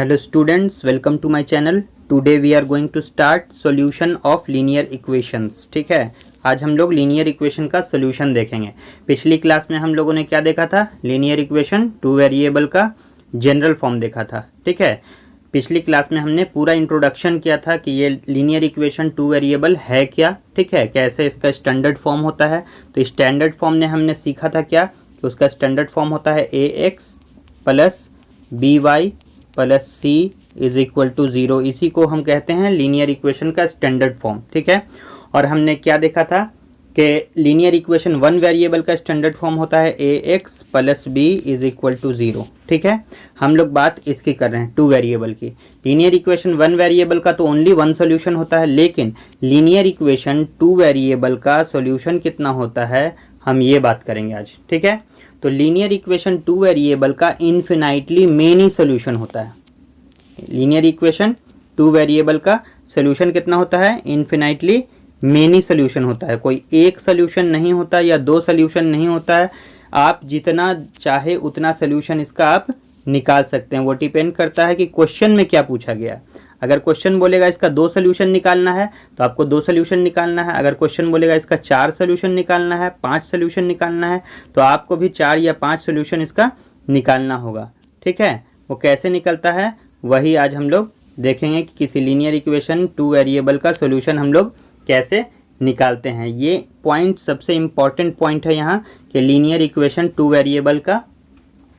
Hello students, welcome to my channel. Today we are going to start solution of linear equations. ठीक है, आज हम लोग linear equation का सोल्यूशन देखेंगे। पिछली क्लास में हम लोगों ने क्या देखा था? लीनियर इक्वेशन टू वेरिएबल का जनरल फॉर्म देखा था। ठीक है, पिछली क्लास में हमने पूरा इंट्रोडक्शन किया था कि ये लीनियर इक्वेशन टू वेरिएबल है क्या, ठीक है, कैसे इसका स्टैंडर्ड फॉर्म होता है। तो स्टैंडर्ड फॉर्म ने हमने सीखा था क्या कि उसका स्टैंडर्ड फॉर्म होता है ax plus by plus C is equal to 0। इसी को हम कहते हैं लीनियर इक्वेशन का स्टैंडर्ड फॉर्म। ठीक है, और हमने क्या देखा था कि लीनियर इक्वेशन वन वेरिएबल का स्टैंडर्ड फॉर्म होता है ax plus b is equal to 0। ठीक है, हम लोग बात इसकी कर रहे हैं टू वेरिएबल की। लीनियर इक्वेशन वन वेरिएबल का तो ओनली वन सोल्यूशन होता है, लेकिन लीनियर इक्वेशन टू वेरिएबल का सोल्यूशन कितना होता है हम ये बात करेंगे आज। ठीक है, तो लीनियर इक्वेशन टू वेरिएबल का इन्फिनाइटली मेनी सोल्यूशन होता है। लीनियर इक्वेशन टू वेरिएबल का सोल्यूशन कितना होता है? इन्फिनाइटली मेनी सोल्यूशन होता है। कोई एक सोल्यूशन नहीं होता या दो सोल्यूशन नहीं होता है। आप जितना चाहे उतना सोल्यूशन इसका आप निकाल सकते हैं। वो डिपेंड करता है कि क्वेश्चन में क्या पूछा गया है। अगर क्वेश्चन बोलेगा इसका दो सोल्यूशन निकालना है तो आपको दो सोल्यूशन निकालना है। अगर क्वेश्चन बोलेगा इसका चार सोल्यूशन निकालना है, पांच सोल्यूशन निकालना है, तो आपको भी चार या पांच सोल्यूशन इसका निकालना होगा। ठीक है, वो कैसे निकलता है वही आज हम लोग देखेंगे कि किसी लीनियर इक्वेशन टू वेरिएबल का सोल्यूशन हम लोग कैसे निकालते हैं। ये पॉइंट सबसे इम्पॉर्टेंट पॉइंट है यहाँ कि लीनियर इक्वेशन टू वेरिएबल का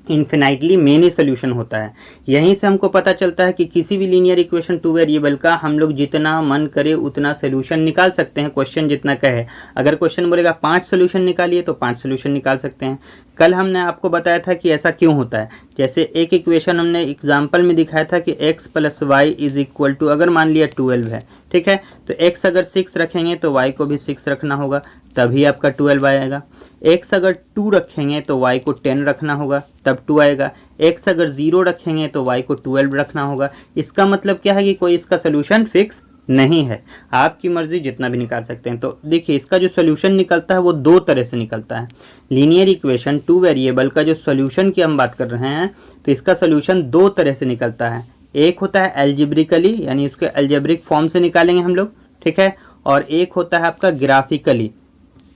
इन्फिनाइटली मेनी सोल्यूशन होता है। यहीं से हमको पता चलता है कि किसी भी लीनियर इक्वेशन टू वेरिएबल का हम लोग जितना मन करे उतना सोल्यूशन निकाल सकते हैं, क्वेश्चन जितना कहे। अगर क्वेश्चन बोलेगा पांच सोल्यूशन निकालिए तो पांच सोल्यूशन निकाल सकते हैं। कल हमने आपको बताया था कि ऐसा क्यों होता है। जैसे एक इक्वेशन हमने एग्जाम्पल में दिखाया था कि x plus y is equal to, अगर मान लिया 12 है, ठीक है, तो x अगर 6 रखेंगे तो y को भी 6 रखना होगा, तभी आपका 12 आएगा। x अगर 2 रखेंगे तो y को 10 रखना होगा, तब 2 आएगा। x अगर 0 रखेंगे तो y को 12 रखना होगा। इसका मतलब क्या है कि कोई इसका सोल्यूशन फिक्स नहीं है, आपकी मर्जी जितना भी निकाल सकते हैं। तो देखिए इसका जो सोल्यूशन निकलता है वो दो तरह से निकलता है। लीनियर इक्वेशन टू वेरिएबल का जो सोल्यूशन की हम बात कर रहे हैं तो इसका सोल्यूशन दो तरह से निकलता है। एक होता है एल्जेब्रिकली, यानी उसके एल्जेब्रिक फॉर्म से निकालेंगे हम लोग, ठीक है, और एक होता है आपका ग्राफिकली।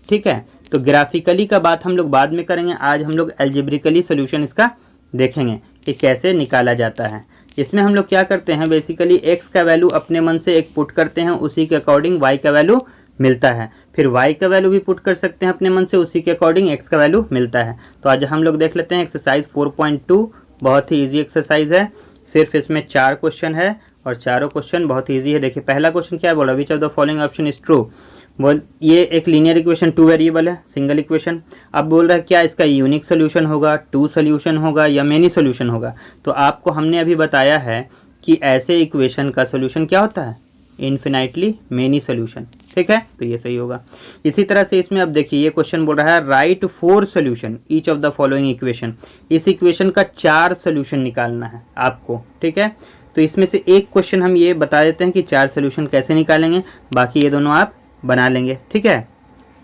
ठीक है, तो ग्राफिकली का बात हम लोग बाद में करेंगे। आज हम लोग एल्जेब्रिकली सोल्यूशन इसका देखेंगे कि कैसे निकाला जाता है। इसमें हम लोग क्या करते हैं, बेसिकली x का वैल्यू अपने मन से एक पुट करते हैं, उसी के अकॉर्डिंग y का वैल्यू मिलता है। फिर y का वैल्यू भी पुट कर सकते हैं अपने मन से, उसी के अकॉर्डिंग x का वैल्यू मिलता है। तो आज हम लोग देख लेते हैं एक्सरसाइज 4.2। बहुत ही ईजी एक्सरसाइज है, सिर्फ इसमें 4 क्वेश्चन है और चारों क्वेश्चन बहुत ईजी है। देखिए पहला क्वेश्चन क्या बोला, विच of the following option is true. बोल ये एक लीनियर इक्वेशन टू वेरिएबल है, सिंगल इक्वेशन। अब बोल रहा है क्या इसका यूनिक सोल्यूशन होगा, टू सोल्यूशन होगा या मेनी सोल्यूशन होगा। तो आपको हमने अभी बताया है कि ऐसे इक्वेशन का सोल्यूशन क्या होता है, इन्फिनाइटली मेनी सोल्यूशन। ठीक है, तो ये सही होगा। इसी तरह से इसमें अब देखिए ये क्वेश्चन बोल रहा है right 4 solution each of the following equation. इस इक्वेशन का 4 सोल्यूशन निकालना है आपको। ठीक है, तो इसमें से एक क्वेश्चन हम ये बता देते हैं कि 4 सोल्यूशन कैसे निकालेंगे, बाकी ये दोनों आप बना लेंगे। ठीक है,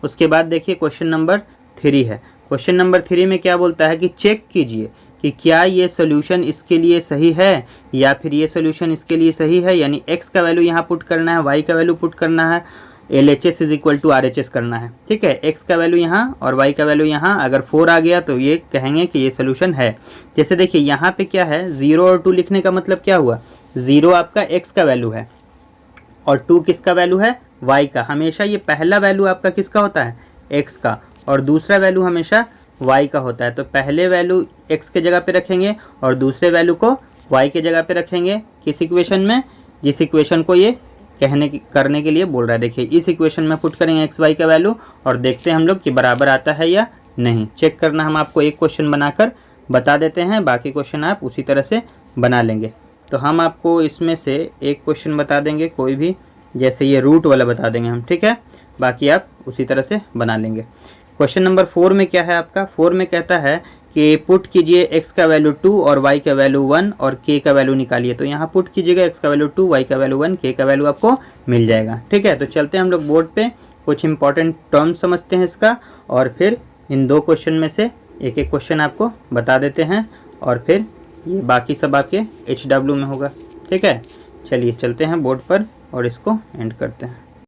उसके बाद देखिए क्वेश्चन नंबर 3 है। क्वेश्चन नंबर 3 में क्या बोलता है कि चेक कीजिए कि क्या ये सोल्यूशन इसके लिए सही है या फिर ये सोल्यूशन इसके लिए सही है। यानी x का वैल्यू यहाँ पुट करना है, y का वैल्यू पुट करना है, LHS is equal to RHS करना है। ठीक है, x का वैल्यू यहाँ और y का वैल्यू यहाँ। अगर 4 आ गया तो ये कहेंगे कि ये सोल्यूशन है। जैसे देखिए यहाँ पे क्या है, 0 और 2 लिखने का मतलब क्या हुआ, 0 आपका x का वैल्यू है और 2 किसका वैल्यू है, y का। हमेशा ये पहला वैल्यू आपका किसका होता है, x का, और दूसरा वैल्यू हमेशा y का होता है। तो पहले वैल्यू x के जगह पे रखेंगे और दूसरे वैल्यू को y के जगह पे रखेंगे। किस इक्वेशन में, जिस इक्वेशन को ये करने के लिए बोल रहा है। देखिए इस इक्वेशन में पुट करेंगे x y का वैल्यू और देखते हैं हम लोग कि बराबर आता है या नहीं। चेक करना, हम आपको एक क्वेश्चन बनाकर बता देते हैं, बाकी क्वेश्चन आप उसी तरह से बना लेंगे। तो हम आपको इसमें से एक क्वेश्चन बता देंगे, कोई भी, जैसे ये रूट वाला बता देंगे हम। ठीक है, बाकी आप उसी तरह से बना लेंगे। क्वेश्चन नंबर 4 में क्या है आपका, 4 में कहता है कि पुट कीजिए x का वैल्यू 2 और y का वैल्यू 1 और k का वैल्यू निकालिए। तो यहाँ पुट कीजिएगा x का वैल्यू 2, y का वैल्यू 1, k का वैल्यू आपको मिल जाएगा। ठीक है, तो चलते हैं हम लोग बोर्ड पे, कुछ इंपॉर्टेंट टर्म समझते हैं इसका और फिर इन दो क्वेश्चन में से एक एक क्वेश्चन आपको बता देते हैं और फिर ये बाकी सब आपके HW में होगा। ठीक है, चलिए चलते हैं बोर्ड पर और इसको एंड करते हैं।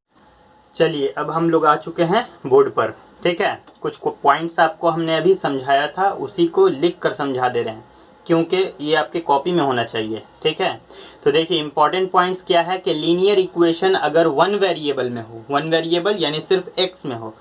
चलिए अब हम लोग आ चुके हैं बोर्ड पर। ठीक है, कुछ पॉइंट्स आपको हमने अभी समझाया था, उसी को लिख कर समझा दे रहे हैं क्योंकि ये आपके कॉपी में होना चाहिए। ठीक है, तो देखिए इंपॉर्टेंट पॉइंट्स क्या है कि लीनियर इक्वेशन अगर वन वेरिएबल में हो, वन वेरिएबल यानी सिर्फ एक्स में हो,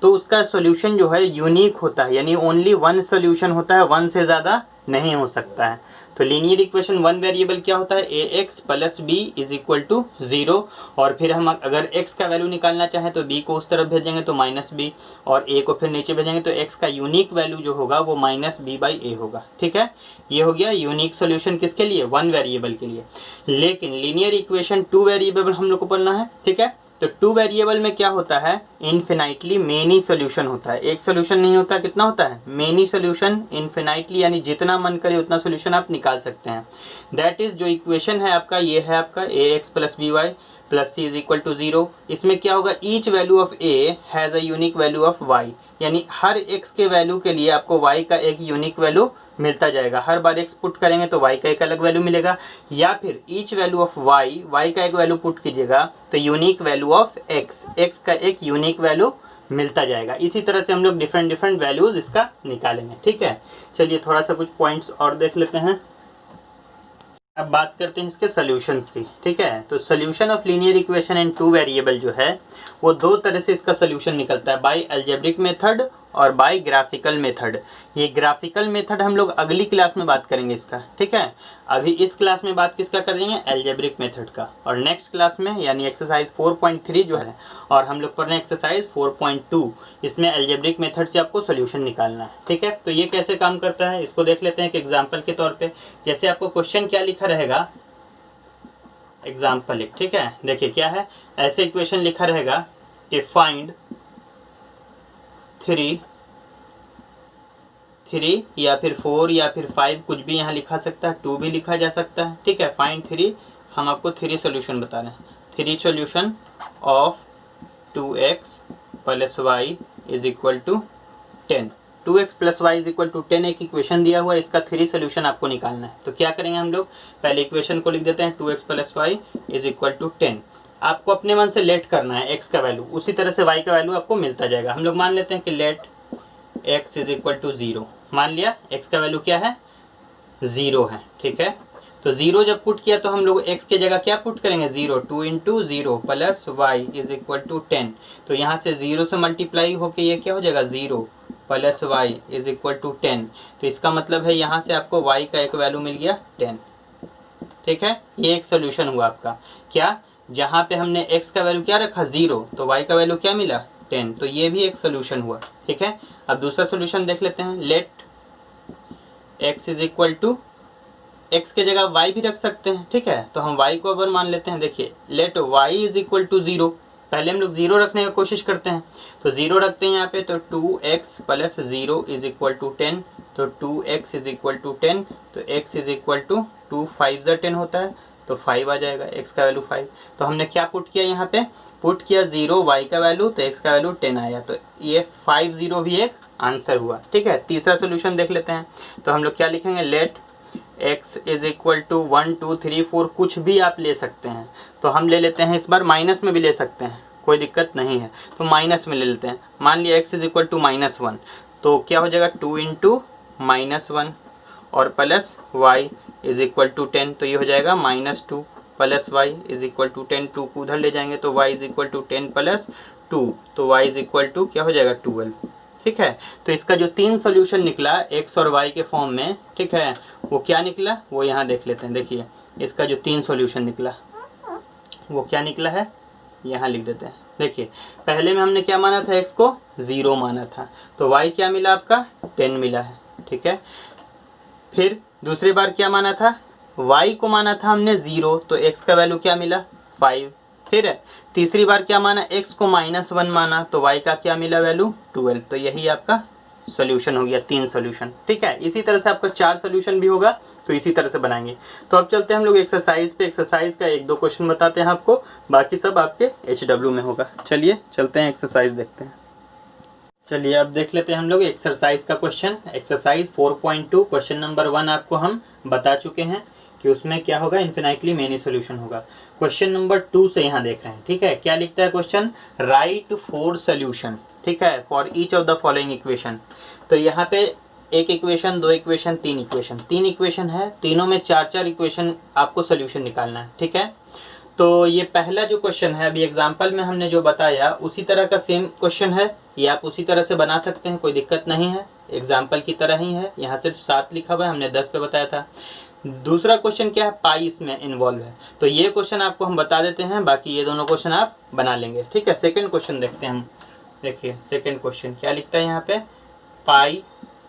तो उसका सॉल्यूशन जो है यूनिक होता है, यानी ओनली वन सॉल्यूशन होता है, वन से ज़्यादा नहीं हो सकता है। तो लीनियर इक्वेशन वन वेरिएबल क्या होता है, ax plus b is equal to 0, और फिर हम अगर x का वैल्यू निकालना चाहें तो b को उस तरफ भेजेंगे तो माइनस बी, और a को फिर नीचे भेजेंगे तो x का यूनिक वैल्यू जो होगा वो माइनस बी बाई ए होगा। ठीक है, ये हो गया यूनिक सोल्यूशन किसके लिए, वन वेरिएबल के लिए। लेकिन लीनियर इक्वेशन टू वेरिएबल हम लोग को पढ़ना है। ठीक है, तो टू वेरिएबल में क्या होता है, इन्फिनाइटली मेनी सोल्यूशन होता है, एक सोल्यूशन नहीं होता, कितना होता है, मेनी सोल्यूशन, इन्फिनाइटली यानी जितना मन करे उतना सोल्यूशन आप निकाल सकते हैं। दैट इज जो इक्वेशन है आपका, ये है आपका ax plus b y plus C is equal to 0। इसमें क्या होगा, each value of a has a unique value of y, यानी हर x के वैल्यू के लिए आपको y का एक यूनिक वैल्यू मिलता जाएगा। हर बार x पुट करेंगे तो y का एक अलग वैल्यू मिलेगा, या फिर ईच वैल्यू ऑफ y का एक वैल्यू पुट कीजिएगा तो यूनिक वैल्यू ऑफ x का एक यूनिक वैल्यू मिलता जाएगा। इसी तरह से हम लोग डिफरेंट वैल्यूज इसका निकालेंगे। ठीक है, चलिए थोड़ा सा कुछ पॉइंट्स और देख लेते हैं। अब बात करते हैं इसके सॉल्यूशंस की। ठीक है, तो solution of linear equation in two variable जो है वो दो तरह से इसका सॉल्यूशन निकलता है, बाय अलजेब्रिक मेथड और बाय ग्राफिकल मेथड। ये ग्राफिकल मेथड हम लोग अगली क्लास में बात करेंगे इसका। ठीक है, अभी इस क्लास में बात किसका करेंगे, अलजेब्रिक मेथड का, और नेक्स्ट क्लास में यानी एक्सरसाइज 4.3 जो है, और हम लोग पढ़ रहे हैं एक्सरसाइज 4.2, इसमें अलजेब्रिक मेथड से आपको सोल्यूशन निकालना है। ठीक है, तो ये कैसे काम करता है इसको देख लेते हैं एक एग्जाम्पल के तौर पर। जैसे आपको क्वेश्चन क्या लिखा रहेगा, एग्जाम्पल एक। ठीक है, देखिए क्या है, ऐसे इक्वेशन लिखा रहेगा कि फाइंड 3 या फिर 4 या फिर 5, कुछ भी यहाँ लिखा सकता है, 2 भी लिखा जा सकता है। ठीक है, फाइंड 3, हम आपको 3 सोल्यूशन बता रहे हैं, 3 solution of 2x plus y is equal to 10। 2x plus y is equal to 10 एक इक्वेशन दिया हुआ है, इसका 3 सोल्यूशन आपको निकालना है। तो क्या करेंगे हम लोग, पहले इक्वेशन को लिख देते हैं, 2x plus y is equal to 10। आपको अपने मन से लेट करना है x का वैल्यू, उसी तरह से y का वैल्यू आपको मिलता जाएगा। हम लोग मान लेते हैं कि let x is equal to 0, मान लिया x का वैल्यू क्या है, 0 है। ठीक है, तो 0 जब पुट किया तो हम लोग x की जगह क्या पुट करेंगे, 0, 2 into 0 plus y is equal to 10। तो यहाँ से 0 से मल्टीप्लाई होके ये क्या हो जाएगा, 0 plus y is equal to 10। तो इसका मतलब है यहाँ से आपको y का एक वैल्यू मिल गया 10। ठीक है, ये एक सोल्यूशन हुआ आपका। क्या, जहाँ पे हमने x का वैल्यू क्या रखा, 0, तो y का वैल्यू क्या मिला, 10, तो ये भी एक सोल्यूशन हुआ। ठीक है, अब दूसरा सोल्यूशन देख लेते हैं, let x is equal to, x के जगह y भी रख सकते हैं। ठीक है, तो हम y को अगर मान लेते हैं, देखिए let y is equal to 0, पहले हम लोग 0 रखने की कोशिश करते हैं, तो 0 रखते हैं यहाँ पे, तो 2x plus 0 is equal to 10, तो 2x इज इक्वल टू 10, तो x इज इक्वल टू 2 5 10 होता है, तो 5 आ जाएगा, x का वैल्यू 5। तो हमने क्या पुट किया यहाँ पे, पुट किया 0 y का वैल्यू, तो x का वैल्यू 10 आया, तो ये 5 0 भी एक आंसर हुआ। ठीक है, तीसरा सोल्यूशन देख लेते हैं, तो हम लोग क्या लिखेंगे, let x is equal to 1 2 3 4, कुछ भी आप ले सकते हैं। तो हम ले लेते हैं, इस बार माइनस में भी ले सकते हैं, कोई दिक्कत नहीं है, तो माइनस में ले लेते हैं। मान लिया x इज इक्वल टू -1, तो क्या हो जाएगा, 2 इंटू -1 और plus y is equal to 10, तो ये हो जाएगा -2 plus y is equal to 10। 2 को उधर ले जाएंगे तो y is equal to 10 plus 2, तो y इज इक्वल टू क्या हो जाएगा, 12। ठीक है, तो इसका जो 3 सोल्यूशन निकला x और y के फॉर्म में, ठीक है, वो क्या निकला, वो यहाँ देख लेते हैं। देखिए इसका जो 3 सोल्यूशन निकला वो क्या निकला है, यहाँ लिख देते हैं। देखिए पहले में हमने क्या माना था, x को 0 माना था, तो y क्या मिला आपका, 10 मिला है। ठीक है, फिर दूसरी बार क्या माना था, y को माना था हमने 0, तो x का वैल्यू क्या मिला, 5। फिर तीसरी बार क्या माना, x को -1 माना, तो y का क्या मिला वैल्यू, 12। तो यही आपका सॉल्यूशन हो गया, 3 सॉल्यूशन। ठीक है, इसी तरह से आपका 4 सॉल्यूशन भी होगा, तो इसी तरह से बनाएंगे। तो अब चलते हैं हम लोग एक्सरसाइज पे। एक्सरसाइज का 1-2 क्वेश्चन बताते हैं आपको, बाकी सब आपके HW में होगा। चलिए चलते हैं, एक्सरसाइज देखते हैं। चलिए अब देख लेते हैं हम लोग एक्सरसाइज का क्वेश्चन। एक्सरसाइज 4.2 क्वेश्चन नंबर 1 आपको हम बता चुके हैं कि उसमें क्या होगा, इन्फिनाइटली मेनी सॉल्यूशन होगा। क्वेश्चन नंबर 2 से यहाँ देख रहे हैं, ठीक है। क्या लिखता है क्वेश्चन, राइट 4 सॉल्यूशन, ठीक है, for each of the following equation. तो यहाँ पे एक इक्वेशन, दो इक्वेशन, तीन इक्वेशन है, तीनों में 4 इक्वेशन आपको सोल्यूशन निकालना है, ठीक है। तो ये पहला जो क्वेश्चन है, अभी एग्जांपल में हमने जो बताया उसी तरह का सेम क्वेश्चन है, ये आप उसी तरह से बना सकते हैं, कोई दिक्कत नहीं है, एग्जांपल की तरह ही है। यहाँ सिर्फ 7 लिखा हुआ है, हमने 10 पे बताया था। दूसरा क्वेश्चन क्या है, पाई इसमें इन्वॉल्व है, तो ये क्वेश्चन आपको हम बता देते हैं, बाकी ये दोनों क्वेश्चन आप बना लेंगे, ठीक है। सेकेंड क्वेश्चन देखते हैं हम। देखिए सेकेंड क्वेश्चन क्या लिखता है यहाँ पे, pi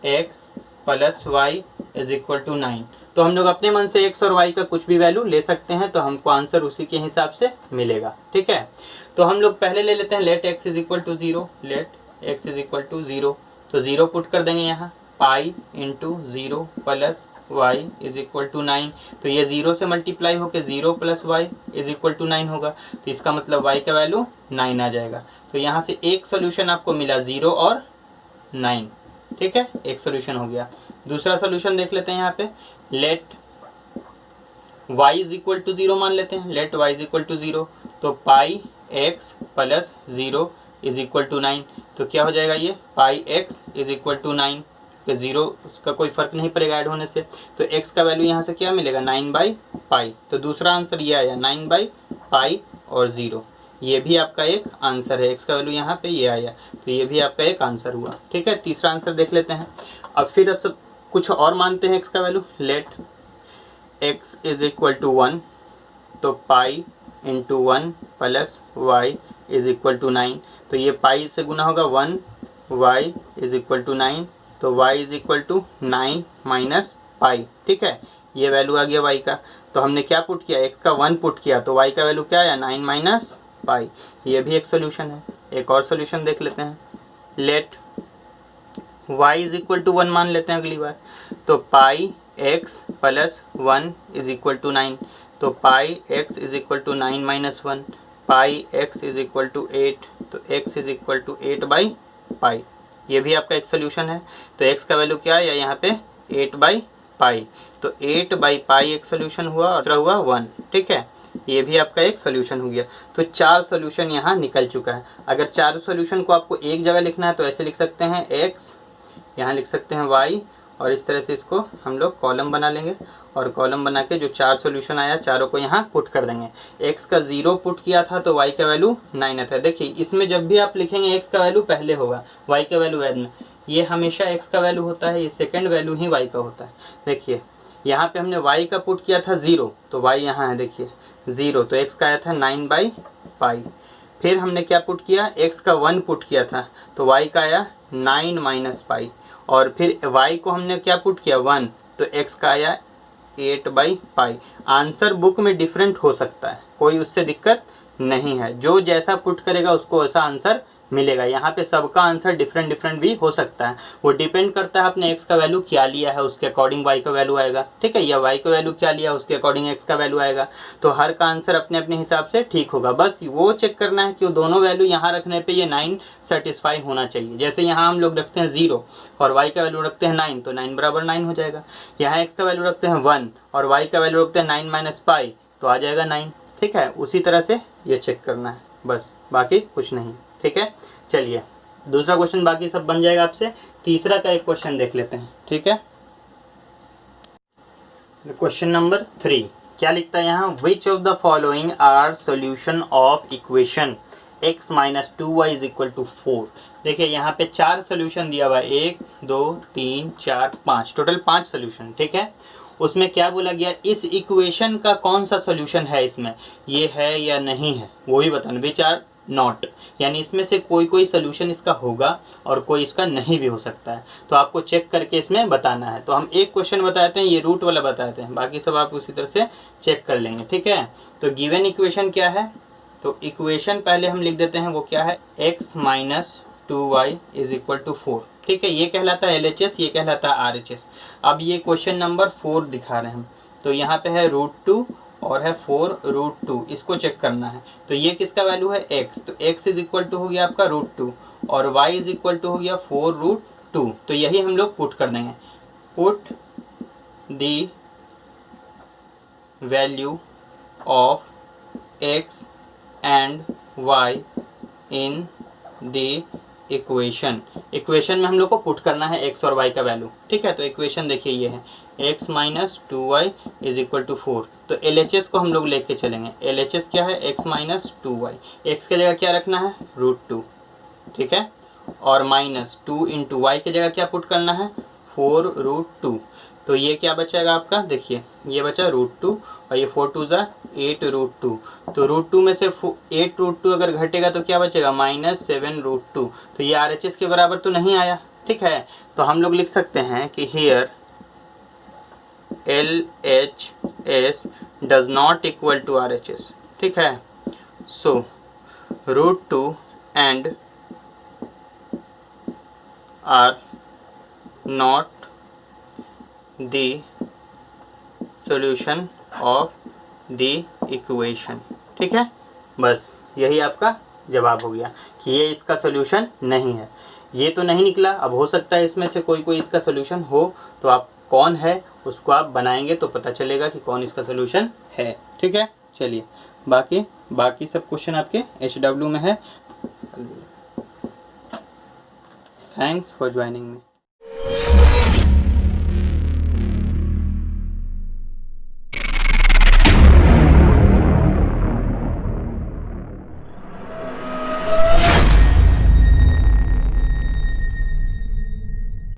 x plus y is equal to 9। तो हम लोग अपने मन से x और y का कुछ भी वैल्यू ले सकते हैं, तो हमको आंसर उसी के हिसाब से मिलेगा, ठीक है। तो हम लोग पहले ले लेते हैं let x is equal to 0, let x is equal to 0, तो 0 पुट कर देंगे यहाँ, pi into 0 plus y is equal to 9। तो ये 0 से मल्टीप्लाई होकर 0 plus y is equal to 9 होगा, तो इसका मतलब y का वैल्यू 9 आ जाएगा। तो यहाँ से एक सोल्यूशन आपको मिला 0 और 9, ठीक है, एक सोल्यूशन हो गया। दूसरा सोल्यूशन देख लेते हैं यहाँ पे, let y is equal to 0 मान लेते हैं, let y is equal to 0, तो pi x plus 0 is equal to 9। तो क्या हो जाएगा ये, pi x is equal to 9, 0 उसका कोई फर्क नहीं पड़ेगा ऐड होने से, तो x का वैल्यू यहाँ से क्या मिलेगा, 9/पाई। तो दूसरा आंसर ये आया 9/पाई और 0, ये भी आपका एक आंसर है। x का वैल्यू यहाँ पे ये आया, तो ये भी आपका एक आंसर हुआ, ठीक है। तीसरा आंसर देख लेते हैं। अब फिर कुछ और मानते हैं x का value, let x is equal to 1, तो pi into 1 plus y is equal to 9। तो ये पाई से गुना होगा 1, y इज इक्वल टू 9, तो y is equal to 9 minus pi, ठीक है। ये वैल्यू आ गया y का। तो हमने क्या पुट किया, x का 1 पुट किया, तो y का वैल्यू क्या आया, 9 माइनस पाई। ये भी एक सोल्यूशन है। एक और सोल्यूशन देख लेते हैं, let y is equal to 1 मान लेते हैं अगली बार, तो pi x plus 1 is equal to 9, तो pi x is equal to 9 minus 1, pi x is equal to 8, तो x इज इक्वल टू 8/पाई। ये भी आपका एक सोल्यूशन है। तो x का वैल्यू क्या है यहाँ पे, 8/पाई, तो 8/पाई एक सोल्यूशन हुआ और दूसरा हुआ 1, ठीक है। ये भी आपका एक सोल्यूशन हो गया। तो 4 सोल्यूशन यहाँ निकल चुका है। अगर 4 सोल्यूशन को आपको एक जगह लिखना है तो ऐसे लिख सकते हैं, x यहाँ लिख सकते हैं y, और इस तरह से इसको हम लोग कॉलम बना लेंगे, और कॉलम बना के जो 4 सोल्यूशन आया चारों को यहाँ पुट कर देंगे। x का 0 पुट किया था तो y का वैल्यू 9 आता है। देखिए इसमें जब भी आप लिखेंगे x का वैल्यू पहले होगा, y का वैल्यू बाद में, ये हमेशा x का वैल्यू होता है, ये सेकेंड वैल्यू ही y का होता है। देखिए यहाँ पे हमने y का पुट किया था 0, तो y यहाँ है, देखिए 0, तो x का आया था 9/पाई। फिर हमने क्या पुट किया, x का 1 पुट किया था, तो y का आया 9 माइनस पाई, और फिर y को हमने क्या पुट किया 1, तो x का आया 8/पाई। आंसर बुक में डिफरेंट हो सकता है, कोई उससे दिक्कत नहीं है, जो जैसा पुट करेगा उसको वैसा आंसर मिलेगा। यहाँ पे सबका आंसर डिफरेंट भी हो सकता है, वो डिपेंड करता है आपने x का वैल्यू क्या लिया है उसके अकॉर्डिंग y का वैल्यू आएगा, ठीक है, या y का वैल्यू क्या लिया उसके अकॉर्डिंग x का वैल्यू आएगा। तो हर का आंसर अपने अपने हिसाब से ठीक होगा, बस वो चेक करना है कि वो दोनों वैल्यू यहाँ रखने पे ये 9 सेटिस्फाई होना चाहिए। जैसे यहाँ हम लोग रखते हैं 0 और y का वैल्यू रखते हैं 9, तो 9 बराबर 9 हो जाएगा। यहाँ x का वैल्यू रखते हैं 1 और y का वैल्यू रखते हैं 9 माइनस पाई, तो आ जाएगा 9, ठीक है। उसी तरह से ये चेक करना है, बस बाकी कुछ नहीं, ठीक है। चलिए दूसरा क्वेश्चन बाकी सब बन जाएगा आपसे। तीसरा का एक क्वेश्चन देख लेते हैं, ठीक है। क्वेश्चन नंबर 3 क्या लिखता है यहाँ, which of the following are solution of equation x minus 2y is equal to 4। देखिए यहाँ पे 4 सोल्यूशन दिया हुआ है, 1 2 3 4 5, टोटल 5 सोल्यूशन, ठीक है। उसमें क्या बोला गया, इस इक्वेशन का कौन सा सोल्यूशन है, इसमें ये है या नहीं है वो ही बताना, विच आर नॉट, यानी इसमें से कोई सोल्यूशन इसका होगा और कोई इसका नहीं भी हो सकता है, तो आपको चेक करके इसमें बताना है। तो हम एक क्वेश्चन बताते हैं, ये रूट वाला बताते हैं, बाकी सब आप उसी तरह से चेक कर लेंगे, ठीक है। तो गिवन इक्वेशन क्या है, तो इक्वेशन पहले हम लिख देते हैं, वो क्या है, x minus 2y is equal to 4, ठीक है। ये कहलाता है LHS, ये कहलाता है RHS। अब ये क्वेश्चन नंबर 4 दिखा रहे हैं हम, तो यहाँ पे है √2 और है 4√2, इसको चेक करना है। तो ये किसका वैल्यू है, x, तो x इज इक्वल टू हो गया आपका √2, और y इज इक्वल टू हो गया 4√2। तो यही हम लोग पुट कर देंगे, put the value of x and y in the equation. Equation में हम लोग को पुट करना है x और y का वैल्यू, ठीक है। तो इक्वेशन देखिए ये है x minus 2y is equal to 4। तो LHS को हम लोग लेके चलेंगे। LHS क्या है, x माइनस 2y। x की जगह क्या रखना है, √2, ठीक है। और माइनस 2 इंटू वाई की जगह क्या पुट करना है, 4√2। तो ये क्या बचेगा आपका, देखिए ये बचा √2 और ये 4 2 ज़ा 8√2। तो √2 में से 8√2 अगर घटेगा तो क्या बचेगा, माइनस 7√2। तो ये RHS के बराबर तो नहीं आया, ठीक है। तो हम लोग लिख सकते हैं कि here LHS does not equal to RHS, ठीक है। So √2 and are not the solution of the equation, ठीक है। बस यही आपका जवाब हो गया कि ये इसका सोल्यूशन नहीं है। ये तो नहीं निकला, अब हो सकता है इसमें से कोई इसका सोल्यूशन हो, तो आप कौन है उसको आप बनाएंगे तो पता चलेगा कि कौन इसका सोल्यूशन है, ठीक है। चलिए बाकी सब क्वेश्चन आपके HW में है। Thanks for joining me.